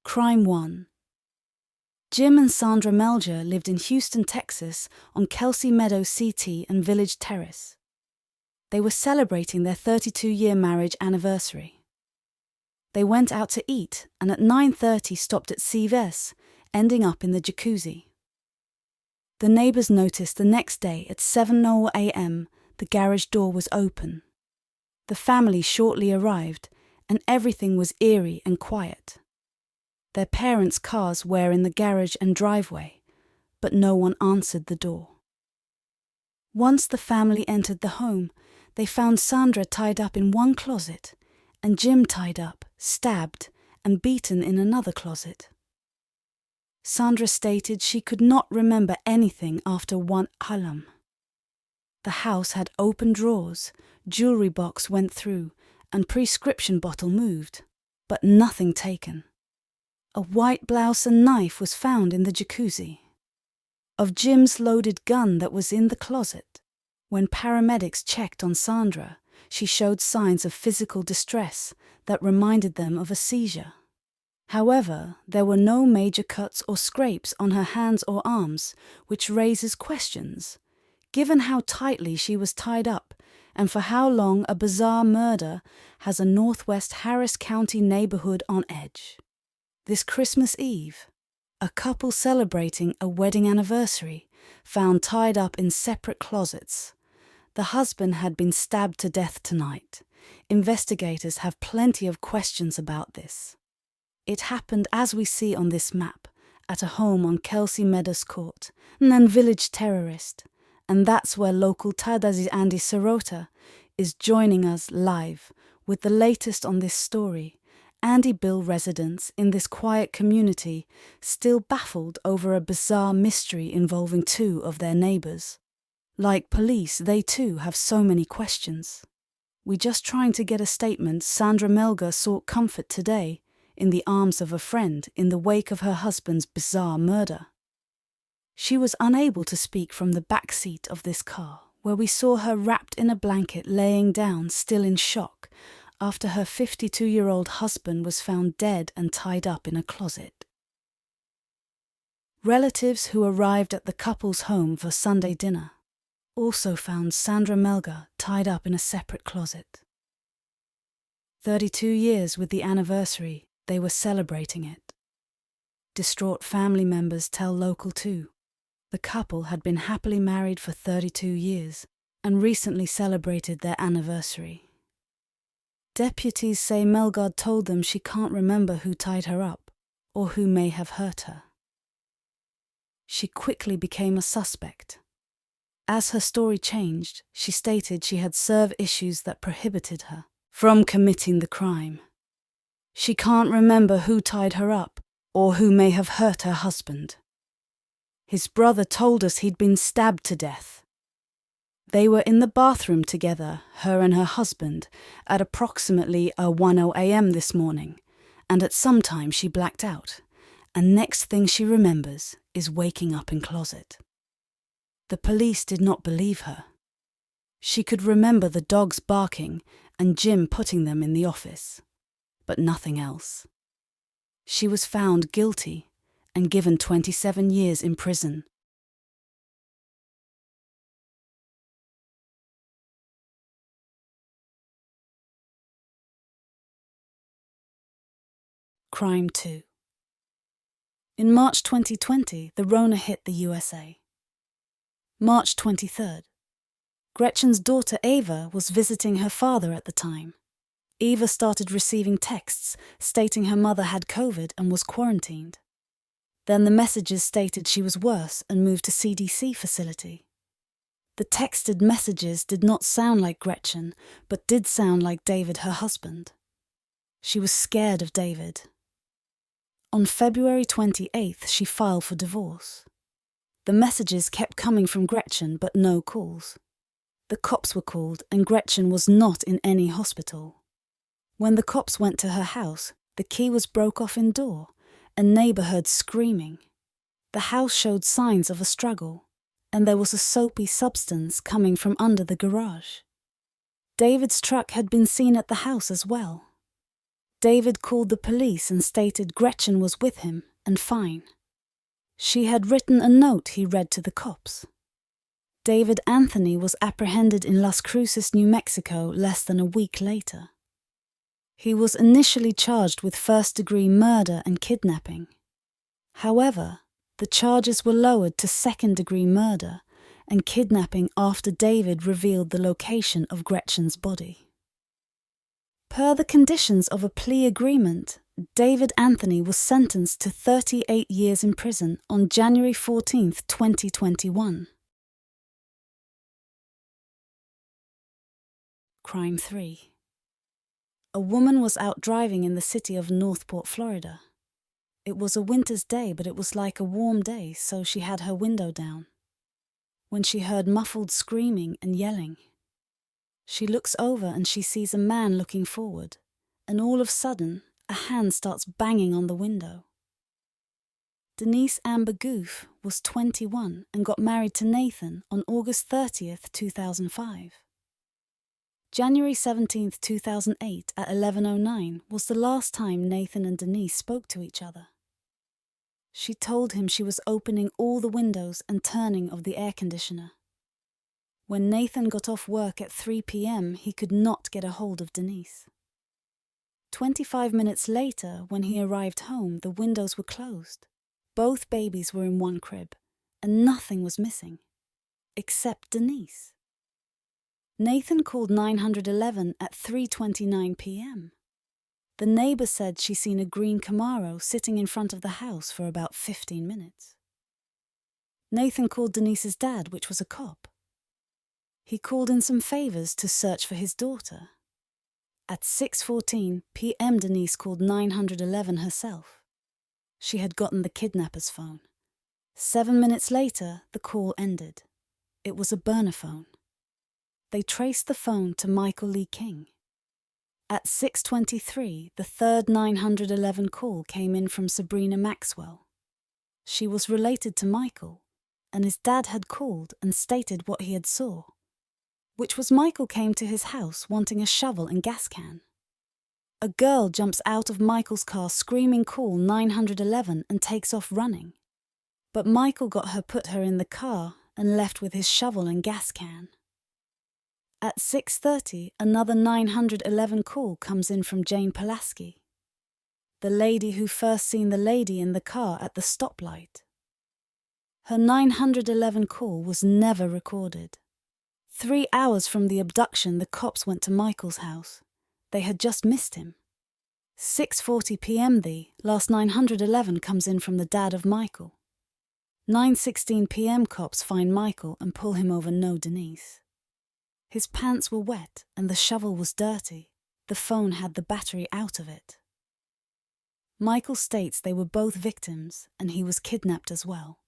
Crime 1. Jim and Sandra Melger lived in Houston, Texas, on Kelsey Meadows CT and Village Terrace. They were celebrating their 32-year marriage anniversary. They went out to eat and at 9:30 stopped at CVS, ending up in the jacuzzi. The neighbors noticed the next day at 7:00 a.m. the garage door was open. The family shortly arrived, and everything was eerie and quiet. Their parents' cars were in the garage and driveway, but no one answered the door. Once the family entered the home, they found Sandra tied up in one closet and Jim tied up, stabbed, and beaten in another closet. Sandra stated she could not remember anything after 1 a.m. The house had open drawers, jewelry box went through, and prescription bottle moved, but nothing taken. A white blouse and knife was found in the jacuzzi. Of Jim's loaded gun that was in the closet. When paramedics checked on Sandra, she showed signs of physical distress that reminded them of a seizure. However, there were no major cuts or scrapes on her hands or arms, which raises questions, given how tightly she was tied up and for how long a bizarre murder has a Northwest Harris County neighborhood on edge. This Christmas Eve, a couple celebrating a wedding anniversary found tied up in separate closets. The husband had been stabbed to death tonight. Investigators have plenty of questions about this. It happened as we see on this map, at a home on Kelsey Meadows Court, and Village Terrace, and that's where local Tada's Andy Sirota is joining us live with the latest on this story. Andyville residents in this quiet community still baffled over a bizarre mystery involving two of their neighbors. Like police, they too have so many questions. We just trying to get a statement. Sandra Melger sought comfort today in the arms of a friend in the wake of her husband's bizarre murder. She was unable to speak from the back seat of this car, where we saw her wrapped in a blanket laying down, still in shock, after her 52-year-old husband was found dead and tied up in a closet. Relatives who arrived at the couple's home for Sunday dinner also found Sandra Melger tied up in a separate closet. 32 years with the anniversary, they were celebrating it. Distraught family members tell Local 2. The couple had been happily married for 32 years and recently celebrated their anniversary. Deputies say Melger told them she can't remember who tied her up or who may have hurt her. She quickly became a suspect. As her story changed, she stated she had served issues that prohibited her from committing the crime. She can't remember who tied her up or who may have hurt her husband. His brother told us he'd been stabbed to death. They were in the bathroom together, her and her husband, at approximately 1:00 a.m. this morning, and at some time she blacked out, and next thing she remembers is waking up in closet. The police did not believe her. She could remember the dogs barking and Jim putting them in the office, but nothing else. She was found guilty and given 27 years in prison. Crime 2. In March 2020, the Rona hit the USA. March 23rd. Gretchen's daughter Ava was visiting her father at the time. Ava started receiving texts stating her mother had COVID and was quarantined. Then the messages stated she was worse and moved to CDC facility. The texted messages did not sound like Gretchen, but did sound like David, her husband. She was scared of David. On February 28th, she filed for divorce. The messages kept coming from Gretchen, but no calls. The cops were called, and Gretchen was not in any hospital. When the cops went to her house, the key was broke off in door, and neighbor heard screaming. The house showed signs of a struggle, and there was a soapy substance coming from under the garage. David's truck had been seen at the house as well. David called the police and stated Gretchen was with him and fine. She had written a note he read to the cops. David Anthony was apprehended in Las Cruces, New Mexico, less than a week later. He was initially charged with first-degree murder and kidnapping. However, the charges were lowered to second-degree murder and kidnapping after David revealed the location of Gretchen's body. Per the conditions of a plea agreement, David Anthony was sentenced to 38 years in prison on January 14, 2021. Crime 3. A woman was out driving in the city of Northport, Florida. It was a winter's day, but it was like a warm day, so she had her window down. When she heard muffled screaming and yelling, she looks over and she sees a man looking forward, and all of a sudden, a hand starts banging on the window. Denise Amber Goof was 21 and got married to Nathan on August 30th, 2005. January 17, 2008 at 11:09 was the last time Nathan and Denise spoke to each other. She told him she was opening all the windows and turning of the air conditioner. When Nathan got off work at 3 p.m, he could not get a hold of Denise. 25 minutes later, when he arrived home, the windows were closed. Both babies were in one crib, and nothing was missing, except Denise. Nathan called 911 at 3:29 p.m. The neighbor said she seen a green Camaro sitting in front of the house for about 15 minutes. Nathan called Denise's dad, which was a cop. He called in some favors to search for his daughter. At 6:14 p.m. Denise called 911 herself. She had gotten the kidnapper's phone. 7 minutes later, the call ended. It was a burner phone. They traced the phone to Michael Lee King. At 6:23, the third 911 call came in from Sabrina Maxwell. She was related to Michael, and his dad had called and stated what he had saw, which was Michael came to his house wanting a shovel and gas can. A girl jumps out of Michael's car screaming call 911 and takes off running. But Michael got her, put her in the car and left with his shovel and gas can. At 6:30, another 911 call comes in from Jane Pulaski, the lady who first seen the lady in the car at the stoplight. Her 911 call was never recorded. 3 hours from the abduction, the cops went to Michael's house. They had just missed him. 6:40 p.m. the last 911 comes in from the dad of Michael. 9:16 p.m. cops find Michael and pull him over, no Denise. His pants were wet and the shovel was dirty. The phone had the battery out of it. Michael states they were both victims and he was kidnapped as well.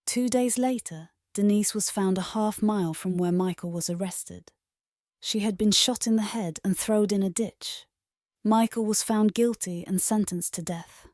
2 days later, Denise was found a half-mile from where Michael was arrested. She had been shot in the head and thrown in a ditch. Michael was found guilty and sentenced to death.